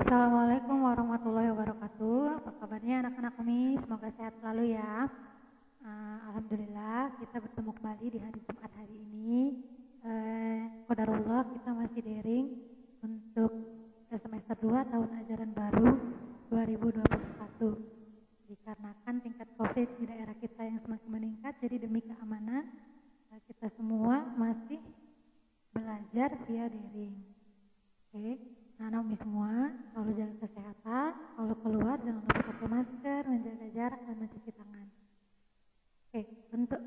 Assalamualaikum warahmatullahi wabarakatuh. Apa kabarnya anak-anak kami? Semoga sehat selalu ya. Alhamdulillah kita bertemu kembali di hari Jumat hari ini. Qadarullah kita masih daring untuk semester 2 tahun ajaran baru 2021. Dikarenakan tingkat COVID di daerah kita yang semakin meningkat, jadi demi keamanan kita semua masih belajar via daring. Oke. Anak-anak semua, selalu jaga kesehatan, kalau keluar jangan lupa pakai masker, menjaga jarak dan mencuci tangan. Oke, untuk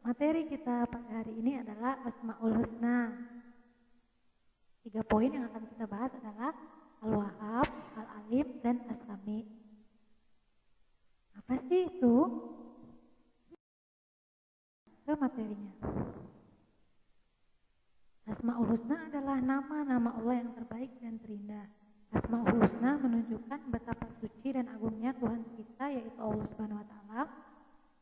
materi kita pada hari ini adalah Asmaul Husna. 3 poin yang akan kita bahas adalah Al-Wahhab, Al-Alim, dan As-Sami. Apa sih itu? Ke materinya. Asmaul Husna adalah nama-nama Allah yang terbaik dan terindah. Asmaul Husna menunjukkan betapa suci dan agungnya Tuhan kita, yaitu Allah Subhanahu wa Ta'ala.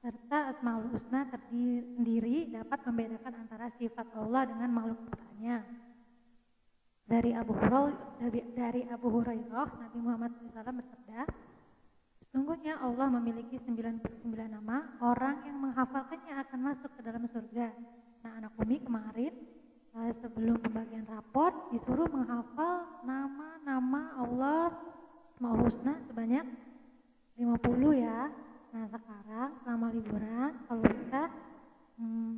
Serta Asmaul Husna sendiri dapat membedakan antara sifat Allah dengan makhluk ciptaannya. Dari Abu Hurairah, Nabi Muhammad SAW bersabda, sesungguhnya Allah memiliki 99 nama, orang yang menghafalkannya akan masuk ke dalam surga. Nah, anak Umi kemarin sebelum pembagian raport disuruh menghafal nama-nama Allah Asmaul Husna sebanyak 50 ya. Nah, sekarang selama liburan kalau bisa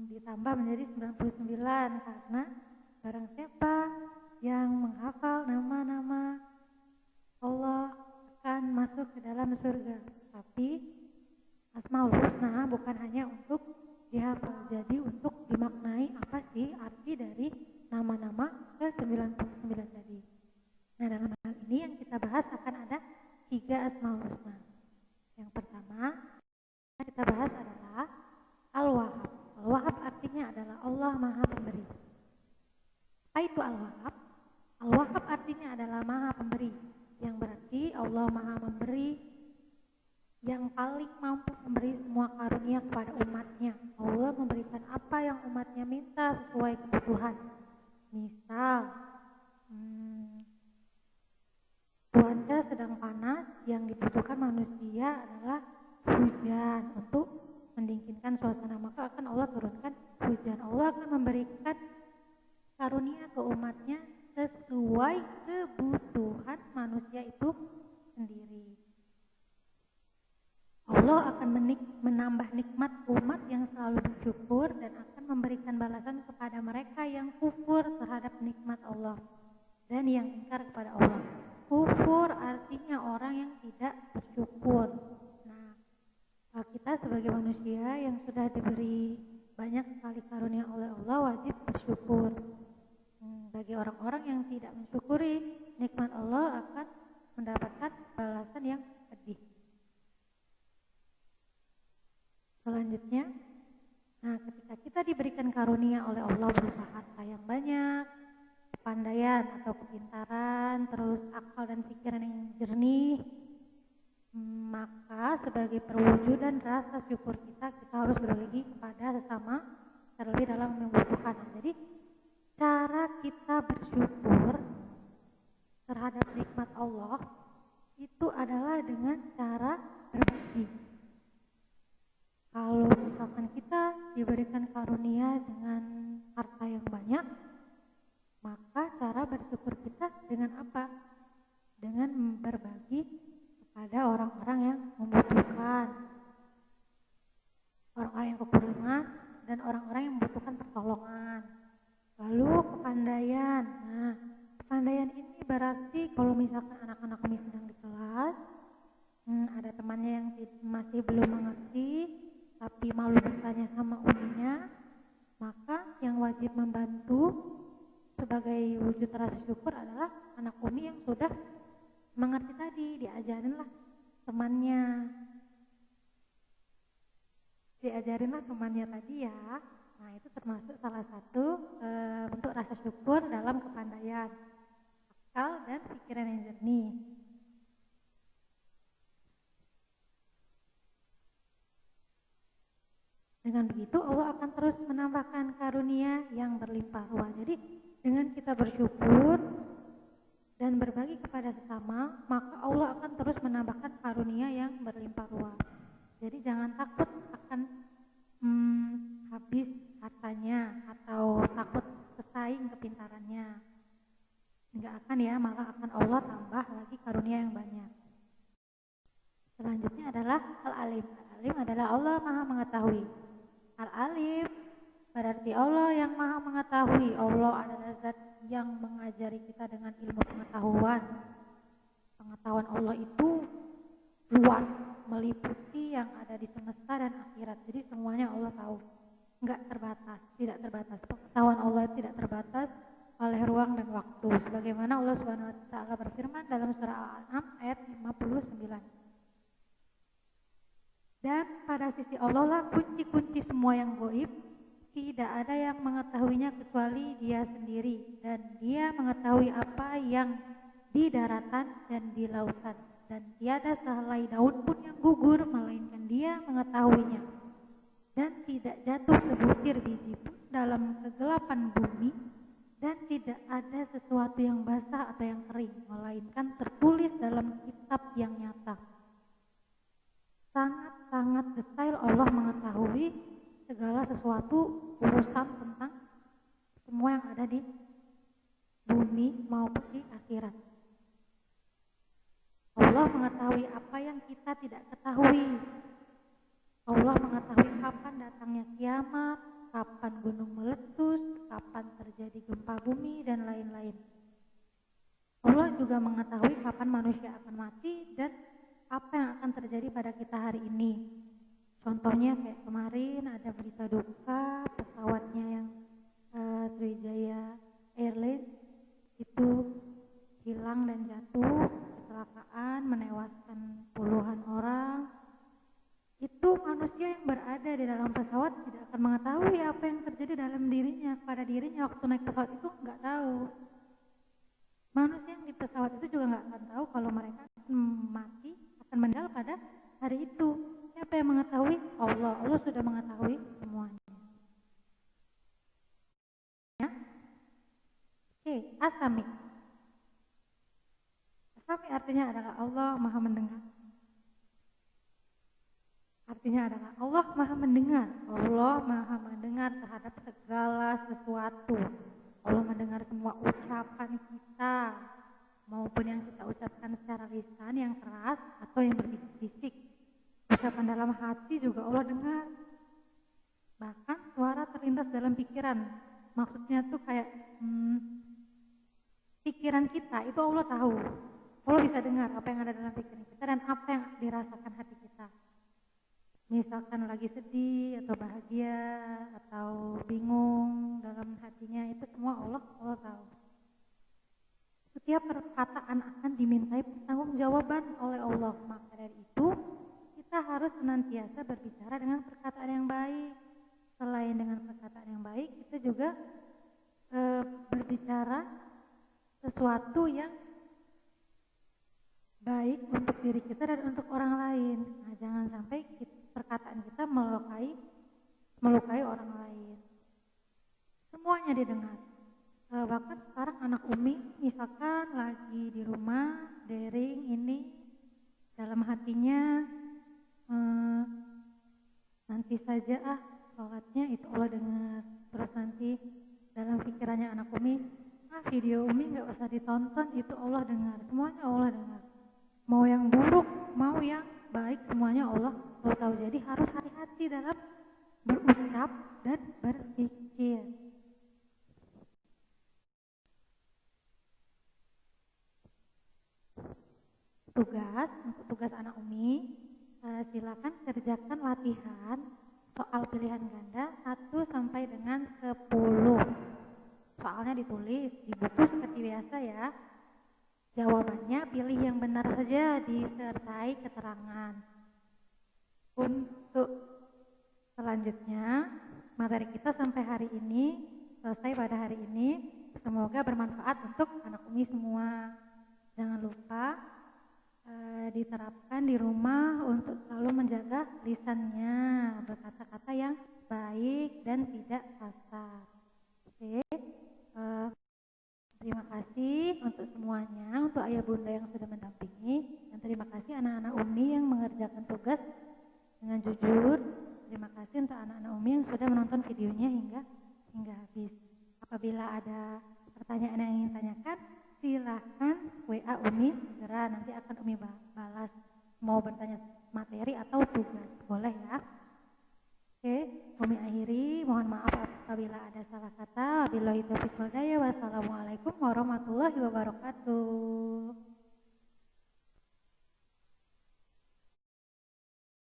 ditambah menjadi 99 karena barang siapa yang menghafal nama-nama Allah akan masuk ke dalam surga. Tapi Asmaul Husna bukan hanya untuk dihafal, jadi untuk dimaknai apa sih arti dari nama-nama ke-99 tadi. Nah, dalam hal ini yang kita bahas akan ada 3 Asmaul Husna. Yang pertama kita bahas adalah Al-Wahhab. Al-Wahhab artinya adalah Allah Maha Pemberi. Apa itu Al-Wahhab? Al-Wahhab artinya adalah Maha Pemberi, yang berarti Allah Maha Memberi, yang paling mampu memberi semua karunia kepada umatnya. Allah memberikan apa yang umatnya minta sesuai kebutuhan. Misal cuaca sedang panas, yang dibutuhkan manusia adalah hujan untuk mendinginkan suasana, maka akan Allah turunkan hujan. Allah akan memberikan karunia ke umatnya sesuai kebutuhan manusia itu sendiri. Allah akan menambah nikmat umat yang selalu bersyukur dan akan memberikan balasan kepada mereka yang kufur terhadap nikmat Allah dan yang ingkar kepada Allah. Kufur artinya orang yang tidak bersyukur. Nah, kita sebagai manusia yang sudah diberi banyak sekali karunia oleh Allah wajib bersyukur. Bagi orang-orang yang tidak mensyukuri nikmat Allah akan mendapatkan balasan yang pedih. Selanjutnya, nah ketika kita diberikan karunia oleh Allah berupa harta yang banyak, kepandaian atau kepintaran, terus akal dan pikiran yang jernih, maka sebagai perwujudan rasa syukur kita harus berbagi kepada sesama, terlebih dalam membutuhkan. Jadi cara kita bersyukur terhadap nikmat Allah itu adalah dengan cara berbagi. Kalau misalkan kita diberikan karunia dengan harta yang banyak, maka cara bersyukur kita dengan apa? Dengan berbagi kepada orang-orang yang membutuhkan, orang-orang yang kekurangan, dan orang-orang yang membutuhkan pertolongan. Lalu kepandaian. Nah, kepandaian ini berarti kalau misalkan anak-anak kami sedang di kelas, ada temannya yang masih belum mengerti, tapi malu bertanya sama uminya, maka yang wajib membantu sebagai wujud rasa syukur adalah anak umi yang sudah mengerti tadi, diajarinlah temannya tadi ya. Nah, itu termasuk salah satu bentuk rasa syukur dalam kepandaian, akal dan pikiran yang jernih. Dengan begitu Allah akan terus menambahkan karunia yang berlimpah ruah. Jadi dengan kita bersyukur dan dan berbagi kepada sesama, maka Allah akan terus menambahkan karunia yang berlimpah ruah. Jadi jangan takut akan habis hartanya atau takut bersaing kepintarannya. Enggak akan ya, malah akan Allah tambah lagi karunia yang banyak. Selanjutnya adalah Al-Alim. Al-Alim adalah Allah Maha Mengetahui. Al-Alim berarti Allah yang Maha Mengetahui. Allah adalah zat yang mengajari kita dengan ilmu pengetahuan. Pengetahuan Allah itu luas, meliputi yang ada di semesta dan akhirat. Jadi semuanya Allah tahu. Enggak terbatas, tidak terbatas. Pengetahuan Allah tidak terbatas oleh ruang dan waktu. Sebagaimana Allah Subhanahu wa taala berfirman dalam surah Al-An'am ayat 59. Dan pada sisi Allah lah kunci-kunci semua yang gaib, tidak ada yang mengetahuinya kecuali Dia sendiri, dan Dia mengetahui apa yang di daratan dan di lautan, dan tiada sehelai daun pun yang gugur melainkan Dia mengetahuinya, dan tidak jatuh sebutir biji pun dalam kegelapan bumi, dan tidak ada sesuatu yang basah atau yang kering melainkan tertulis dalam kitab yang nyata. Sangat-sangat detail Allah mengetahui segala sesuatu urusan tentang semua yang ada di bumi maupun di akhirat. Allah mengetahui apa yang kita tidak ketahui. Allah mengetahui kapan datangnya kiamat, kapan gunung meletus, kapan terjadi gempa bumi, dan lain-lain. Allah juga mengetahui kapan manusia akan mati dan apa yang akan terjadi pada kita hari ini. Contohnya kayak kemarin ada berita duka pesawatnya yang Sriwijaya Airlines itu hilang dan jatuh, kecelakaan menewaskan puluhan orang. Itu manusia yang berada di dalam pesawat tidak akan mengetahui apa yang terjadi dalam dirinya, pada dirinya waktu naik pesawat itu nggak tahu. Manusia yang di pesawat itu juga nggak akan tahu kalau mereka mati, akan meninggal pada hari itu. Siapa yang mengetahui? Allah. Allah sudah mengetahui semuanya. Ya? Oke, As-Sami. As-Sami artinya adalah Allah Maha Mendengar. Artinya adalah Allah Maha Mendengar. Allah Maha Mendengar terhadap segala sesuatu. Allah mendengar semua ucapan kita, maupun yang kita ucapkan secara lisan yang keras atau yang berbisik-bisik. Ucapan dalam hati juga Allah dengar. Bahkan suara terlintas dalam pikiran. Maksudnya tuh kayak pikiran kita itu Allah tahu. Allah bisa dengar apa yang ada dalam pikiran kita dan apa yang dirasakan hati kita. Misalkan lagi sedih atau bahagia atau bingung dalam hatinya, itu semua Allah tahu. Setiap perkataan akan dimintai pertanggungjawaban oleh Allah. Maka dari itu kita harus senantiasa berbicara dengan perkataan yang baik. Selain dengan perkataan yang baik, kita juga berbicara sesuatu yang baik untuk diri kita dan untuk orang lain. Nah, jangan sampai perkataan kita melukai orang lain. Semuanya didengar. Bahkan sekarang anak Umi misalkan lagi di rumah daring ini, dalam hatinya nanti saja sholatnya, itu Allah dengar. Terus nanti dalam pikirannya anak Umi, video Umi nggak usah ditonton, itu Allah dengar. Semuanya Allah dengar. Mau yang buruk, mau yang baik, semuanya Allah tahu. Jadi harus hati-hati dalam berucap dan berpikir. Untuk tugas anak Umi, silakan kerjakan latihan soal pilihan ganda 1 sampai dengan 10. Soalnya ditulis di buku seperti biasa ya. Jawabannya pilih yang benar saja disertai keterangan. Untuk selanjutnya, materi kita sampai hari ini selesai pada hari ini. Semoga bermanfaat untuk anak Umi semua. Jangan lupa diterapkan di rumah untuk selalu menjaga lisannya, berkata-kata yang baik dan tidak kasar. Oke, terima kasih untuk semuanya. ayah bunda yang sudah mendampingi, dan terima kasih anak-anak Umi yang mengerjakan tugas dengan jujur. Terima kasih untuk anak-anak Umi yang sudah menonton videonya hingga habis. Apabila ada pertanyaan yang ingin tanyakan, silahkan WA Umi, segera nanti akan Umi balas. Mau bertanya materi atau tugas, boleh ya. Oke, Umi akhiri. Mohon maaf apabila ada salah kata. Wabillahi taufiq wal hidayah. Wassalamualaikum warahmatullahi wabarakatuh.